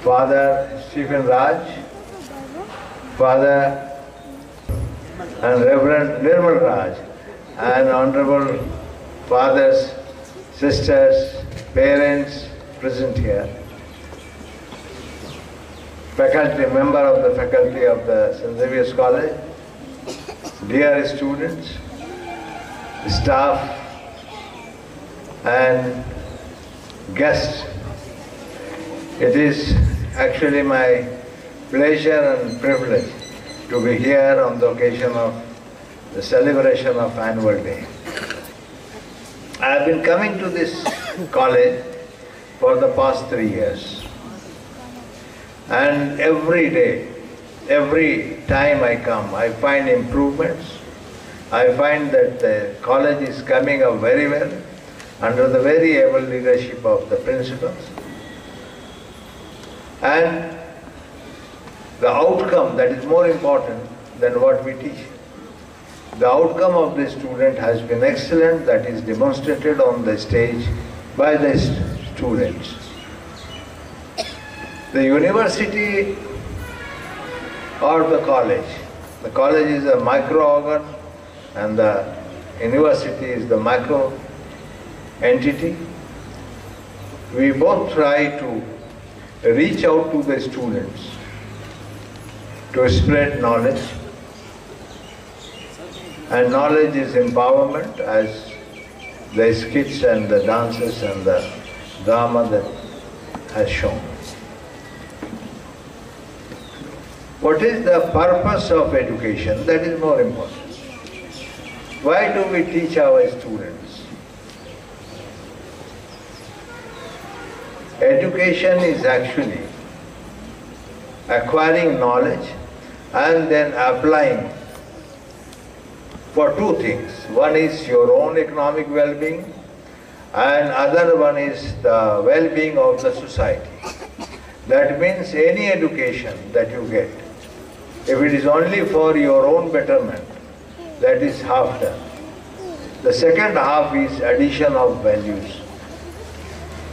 Father Stephen Raj, Father and Reverend Nirmal Raj, and Honorable Fathers, Sisters, Parents present here, faculty, member of the faculty of the St. Xavier's College, dear students, staff and guests. It is actually my pleasure and privilege to be here on the occasion of the celebration of Annual Day. I have been coming to this college for the past 3 years, and every day, every time I come, I find improvements. I find that the college is coming up very well under the very able leadership of the principals. And the outcome, that is more important than what we teach. The outcome of the student has been excellent, that is demonstrated on the stage by the students. The university or the college is a micro-organ and the university is the macro entity. We both try to reach out to the students to spread knowledge, and knowledge is empowerment, as the skits and the dances and the drama that has shown. What is the purpose of education? That is more important. Why do we teach our students? Education is actually acquiring knowledge and then applying for two things. One is your own economic well-being, and other one is the well-being of the society. That means any education that you get, if it is only for your own betterment, that is half done. The second half is addition of values.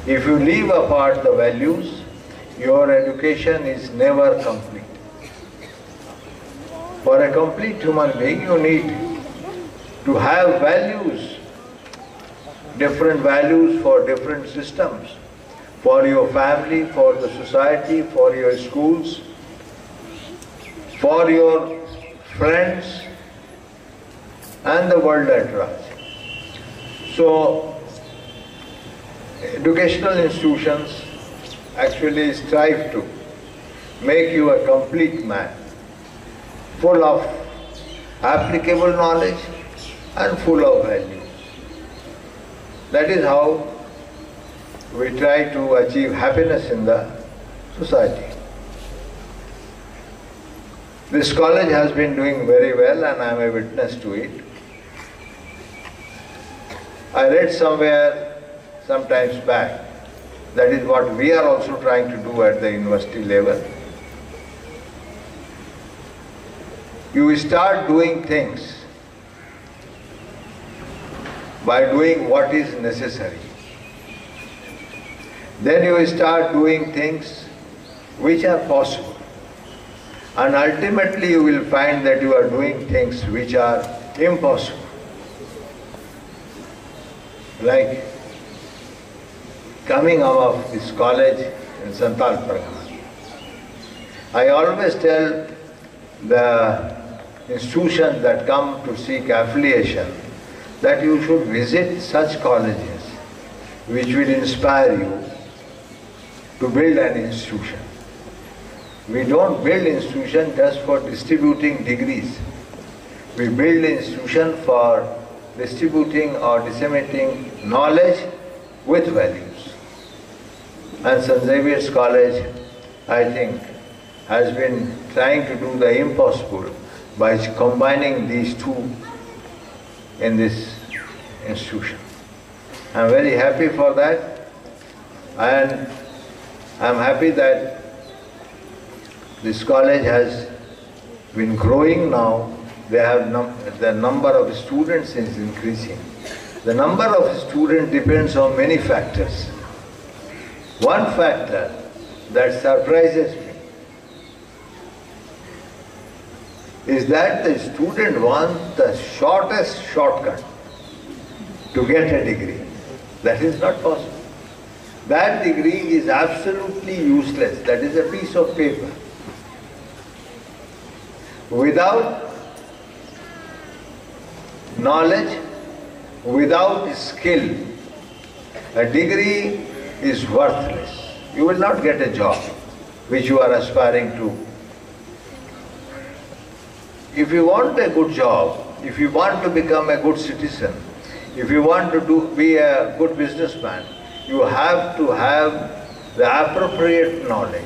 If you leave apart the values, your education is never complete. For a complete human being, you need to have values, different values for different systems, for your family, for the society, for your schools, for your friends, and the world at large. So, educational institutions actually strive to make you a complete man, full of applicable knowledge and full of values. That is how we try to achieve happiness in the society. This college has been doing very well, and I am a witness to it. I read somewhere sometimes back, that is what we are also trying to do at the university level. You start doing things by doing what is necessary. Then you start doing things which are possible. And ultimately you will find that you are doing things which are impossible. Like coming out of this college in Santal Pargana. I always tell the institutions that come to seek affiliation that you should visit such colleges which will inspire you to build an institution. We don't build institution just for distributing degrees. We build institution for distributing or disseminating knowledge with values. And St. Xavier's College, I think, has been trying to do the impossible by combining these two in this institution. I'm very happy for that, and I'm happy that this college has been growing now. They have the number of students is increasing. The number of students depends on many factors. One factor that surprises me is that the student wants the shortest shortcut to get a degree. That is not possible. That degree is absolutely useless. That is a piece of paper. Without knowledge, without skill, a degree is worthless. You will not get a job which you are aspiring to. If you want a good job, if you want to become a good citizen, if you want to be a good businessman, you have to have the appropriate knowledge.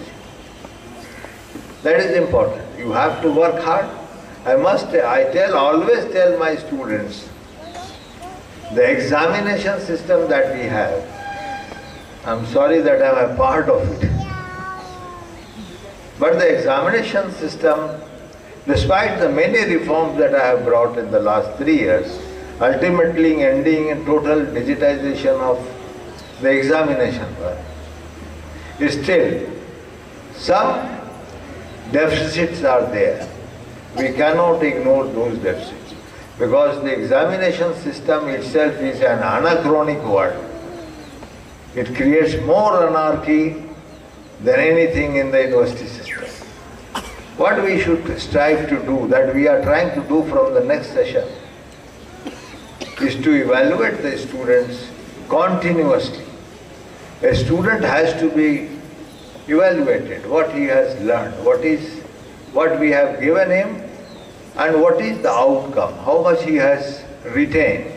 That is important. You have to work hard. Always tell my students, the examination system that we have, I'm sorry that I'm a part of it, but the examination system, despite the many reforms that I have brought in the last 3 years, ultimately ending in total digitization of the examination work, still some deficits are there. We cannot ignore those deficits because the examination system itself is an anachronic world. It creates more anarchy than anything in the university system. What we should strive to do, that we are trying to do from the next session, is to evaluate the students continuously. A student has to be evaluated, what he has learned, what we have given him, and what is the outcome, how much he has retained.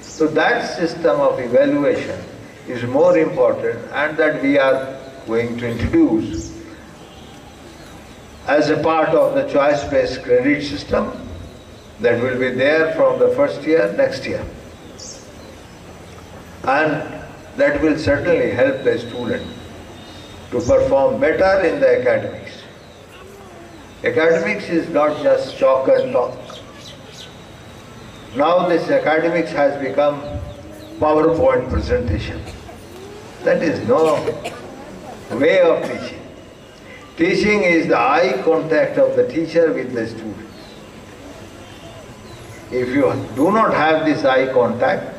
So that system of evaluation is more important, and that we are going to introduce as a part of the choice-based credit system that will be there from the first year next year. And that will certainly help the student to perform better in the academics. Academics is not just chalk and talk. Now this academics has become PowerPoint presentation. That is no way of teaching. Teaching is the eye contact of the teacher with the student. If you do not have this eye contact,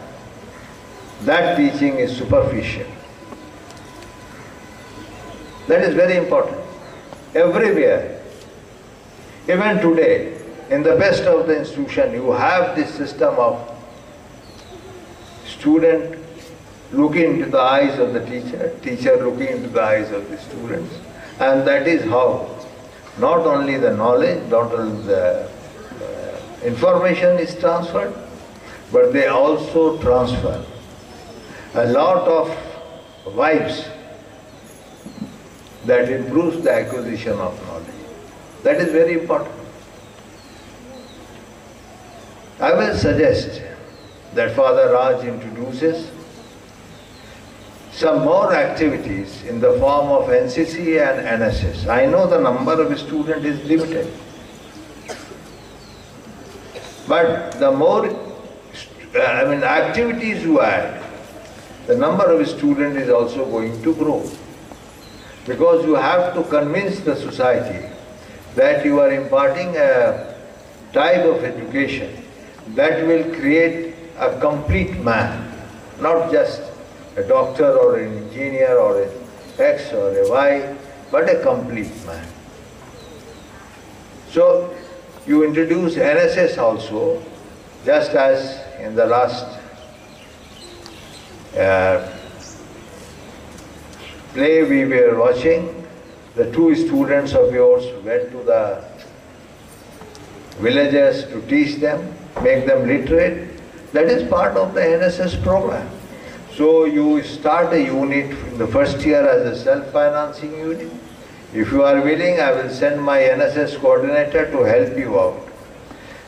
that teaching is superficial. That is very important. Everywhere, even today, in the best of the institution, you have this system of student looking into the eyes of the teacher, teacher looking into the eyes of the students. And that is how not only the knowledge, not only the information is transferred, but they also transfer a lot of vibes that improves the acquisition of knowledge. That is very important. I will suggest that Father Raj introduces some more activities in the form of NCC and NSS. I know the number of students is limited, but the more activities you add, the number of students is also going to grow. Because you have to convince the society that you are imparting a type of education that will create a complete man, not just a doctor or an engineer or an X or a Y, but a complete man. So you introduce NSS also, just as in the last play we were watching, the two students of yours went to the villages to teach them, make them literate. That is part of the NSS program. So you start a unit in the first year as a self-financing unit. If you are willing, I will send my NSS coordinator to help you out.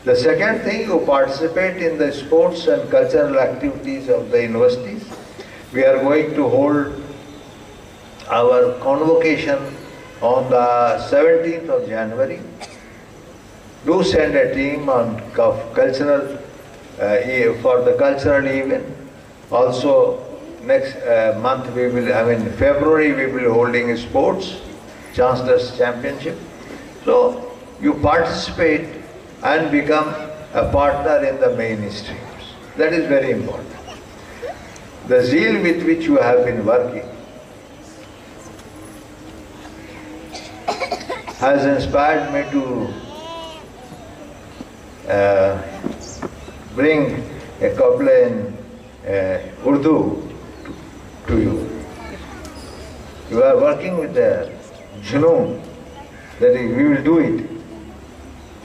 The second thing, you participate in the sports and cultural activities of the universities. We are going to hold our convocation on the 17th of January. Do send a team on cultural for the cultural event. Also next month we will, February we will be holding sports, Chancellor's Championship. So you participate and become a partner in the mainstreams. That is very important. The zeal with which you have been working has inspired me to bring a couple in Urdu to you. You are working with the junoon that we will do it.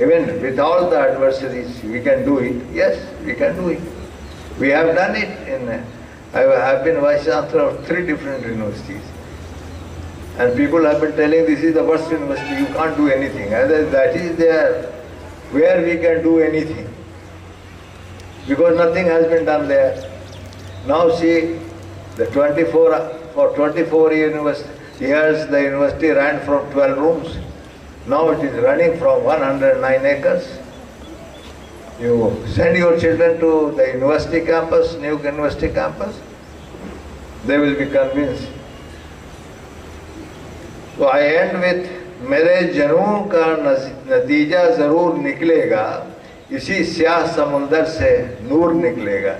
Even with all the adversaries, we can do it. Yes, we can do it. We have done it I have been Vice Chancellor of 3 different universities. And people have been telling this is the worst university, you can't do anything. And that is there where we can do anything. Because nothing has been done there. Now see, for 24 years the university ran from 12 rooms. Now it is running from 109 acres. You send your children to the university campus, new university campus, they will be convinced. So I end with, मेरे जनून का नतीजा जरूर निकलेगा, इसी स्याह समुंदर से नूर निकलेगा.